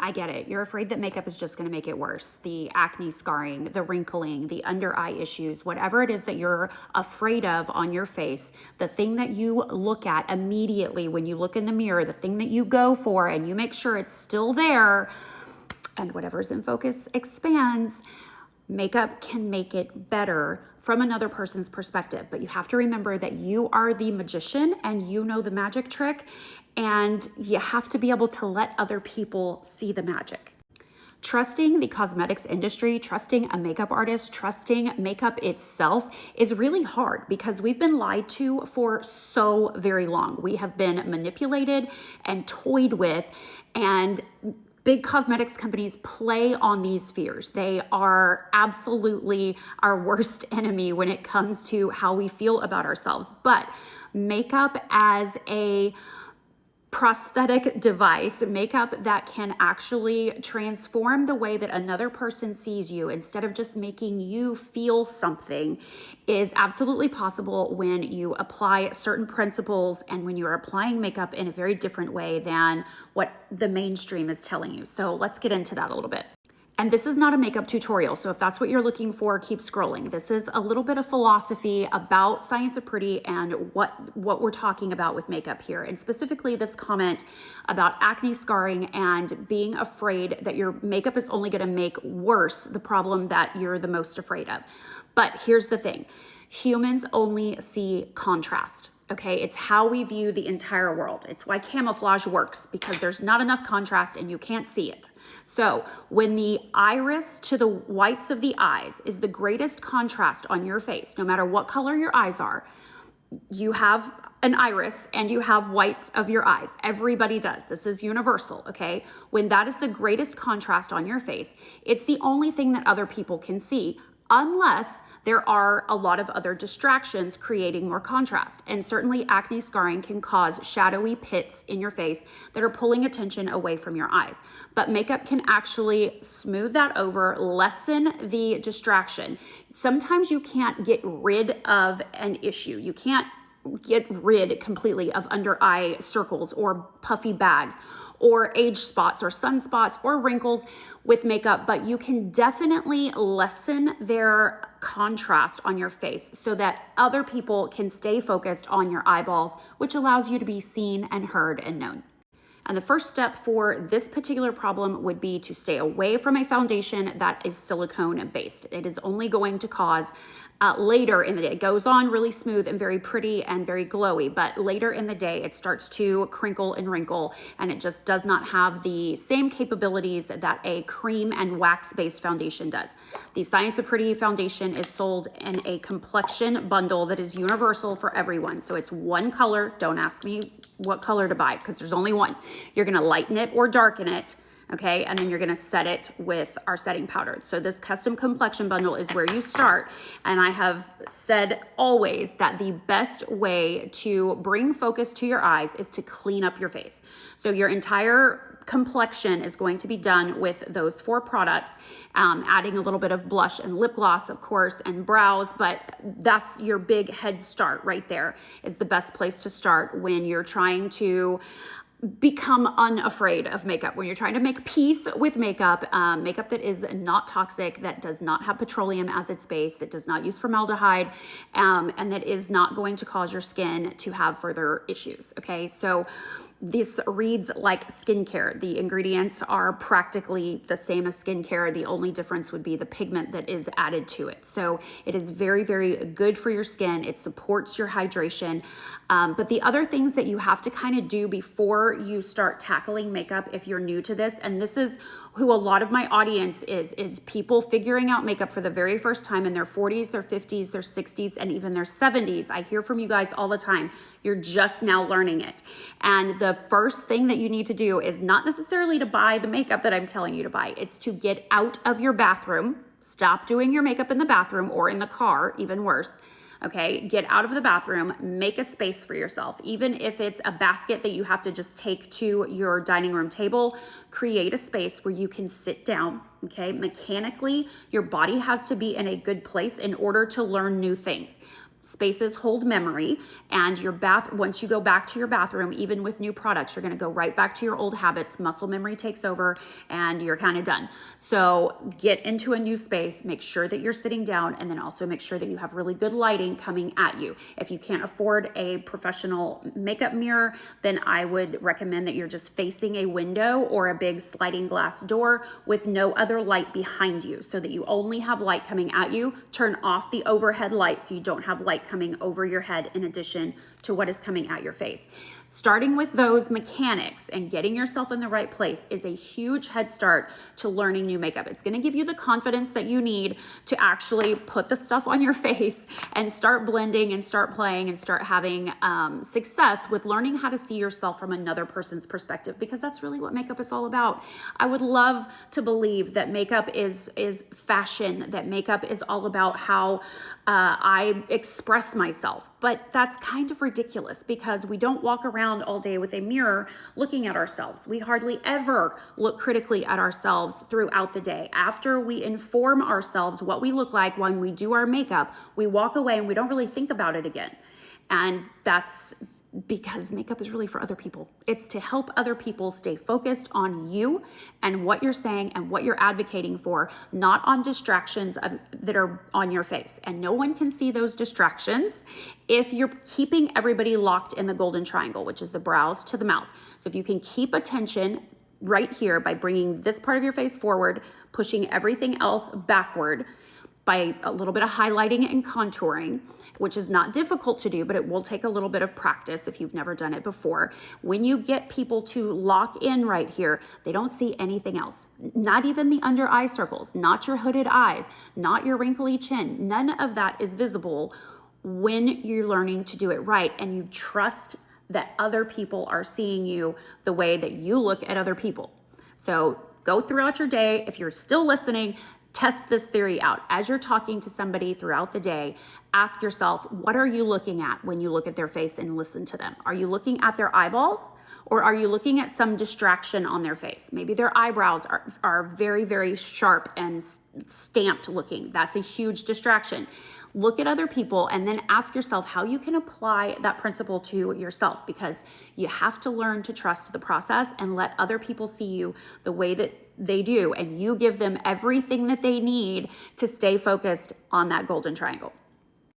I get it. You're afraid that makeup is just going to make it worse. The acne scarring, the wrinkling, the under eye issues, whatever it is that you're afraid of on your face, the thing that you look at immediately when you look in the mirror, the thing that you go for and you make sure it's still there, and whatever's in focus expands. Makeup can make it better from another person's perspective, but you have to remember that you are the magician and you know the magic trick, and you have to be able to let other people see the magic. Trusting the cosmetics industry, trusting a makeup artist, trusting makeup itself is really hard because we've been lied to for so very long. We have been manipulated and toyed with, and big cosmetics companies play on these fears. They are absolutely our worst enemy when it comes to how we feel about ourselves. But makeup as a prosthetic device, makeup that can actually transform the way that another person sees you instead of just making you feel something, is absolutely possible when you apply certain principles and when you're applying makeup in a very different way than what the mainstream is telling you. So let's get into that a little bit. And this is not a makeup tutorial, so if that's what you're looking for, keep scrolling. This is a little bit of philosophy about Science of Pretty and what we're talking about with makeup here. And specifically this comment about acne scarring and being afraid that your makeup is only gonna make worse the problem that you're the most afraid of. But here's the thing, humans only see contrast. Okay, it's how we view the entire world. It's why camouflage works, because there's not enough contrast and you can't see it. So when the iris to the whites of the eyes is the greatest contrast on your face, no matter what color your eyes are, you have an iris and you have whites of your eyes. Everybody does. This is universal, okay? When that is the greatest contrast on your face, it's the only thing that other people can see, unless there are a lot of other distractions creating more contrast. And certainly acne scarring can cause shadowy pits in your face that are pulling attention away from your eyes. But makeup can actually smooth that over, lessen the distraction. Sometimes you can't get rid of an issue. You can't get rid completely of under eye circles or puffy bags or age spots or sunspots or wrinkles with makeup, but you can definitely lessen their contrast on your face so that other people can stay focused on your eyeballs, which allows you to be seen and heard and known. And the first step for this particular problem would be to stay away from a foundation that is silicone based. It is only going to cause later in the day, it goes on really smooth and very pretty and very glowy, but later in the day it starts to crinkle and wrinkle, and it just does not have the same capabilities that a cream and wax based foundation does. The Science of Pretty foundation is sold in a complexion bundle that is universal for everyone. So it's one color. Don't ask me what color to buy because there's only one. You're gonna lighten it or darken it, okay? And then you're gonna set it with our setting powder. So this custom complexion bundle is where you start. And I have said always that the best way to bring focus to your eyes is to clean up your face. So your entire complexion is going to be done with those 4 products, adding a little bit of blush and lip gloss, of course, and brows, but that's your big head start right there, is the best place to start when you're trying to become unafraid of makeup, when you're trying to make peace with makeup, makeup that is not toxic, that does not have petroleum as its base, that does not use formaldehyde, and that is not going to cause your skin to have further issues, okay? So this reads like skincare. The ingredients are practically the same as skincare. The only difference would be the pigment that is added to it. So it is very, very good for your skin. It supports your hydration. But the other things that you have to kind of do before you start tackling makeup, if you're new to this, and this is who a lot of my audience is people figuring out makeup for the very first time in their 40s, their 50s, their 60s, and even their 70s. I hear from you guys all the time. You're just now learning it. And the first thing that you need to do is not necessarily to buy the makeup that I'm telling you to buy. It's to get out of your bathroom. Stop doing your makeup in the bathroom or in the car, even worse. Okay, get out of the bathroom, make a space for yourself. Even if it's a basket that you have to just take to your dining room table, create a space where you can sit down, okay? Mechanically, your body has to be in a good place in order to learn new things. Spaces hold memory, and once you go back to your bathroom, even with new products, you're going to go right back to your old habits. Muscle memory takes over and you're kind of done. So get into a new space, make sure that you're sitting down, and then also make sure that you have really good lighting coming at you. If you can't afford a professional makeup mirror, then I would recommend that you're just facing a window or a big sliding glass door with no other light behind you, so that you only have light coming at you. Turn off the overhead light so you don't have light coming over your head in addition to what is coming at your face. Starting with those mechanics and getting yourself in the right place is a huge head start to learning new makeup. It's going to give you the confidence that you need to actually put the stuff on your face and start blending and start playing and start having success with learning how to see yourself from another person's perspective, because that's really what makeup is all about. I would love to believe that makeup is fashion, that makeup is all about how I express myself, but that's kind of ridiculous because we don't walk around all day with a mirror looking at ourselves. We hardly ever look critically at ourselves throughout the day. After we inform ourselves what we look like when we do our makeup, we walk away and we don't really think about it again. And that's because makeup is really for other people. It's to help other people stay focused on you and what you're saying and what you're advocating for, not on distractions that are on your face. And no one can see those distractions if you're keeping everybody locked in the golden triangle, which is the brows to the mouth. So if you can keep attention right here by bringing this part of your face forward, pushing everything else backward by a little bit of highlighting and contouring, which is not difficult to do, but it will take a little bit of practice if you've never done it before. When you get people to lock in right here, they don't see anything else. Not even the under eye circles, not your hooded eyes, not your wrinkly chin. None of that is visible when you're learning to do it right and you trust that other people are seeing you the way that you look at other people. So go throughout your day. If you're still listening, test this theory out. As you're talking to somebody throughout the day, ask yourself, what are you looking at when you look at their face and listen to them? Are you looking at their eyeballs, or are you looking at some distraction on their face? Maybe their eyebrows are very, very sharp and stamped looking. That's a huge distraction. Look at other people and then ask yourself how you can apply that principle to yourself, because you have to learn to trust the process and let other people see you the way that they do, and you give them everything that they need to stay focused on that golden triangle.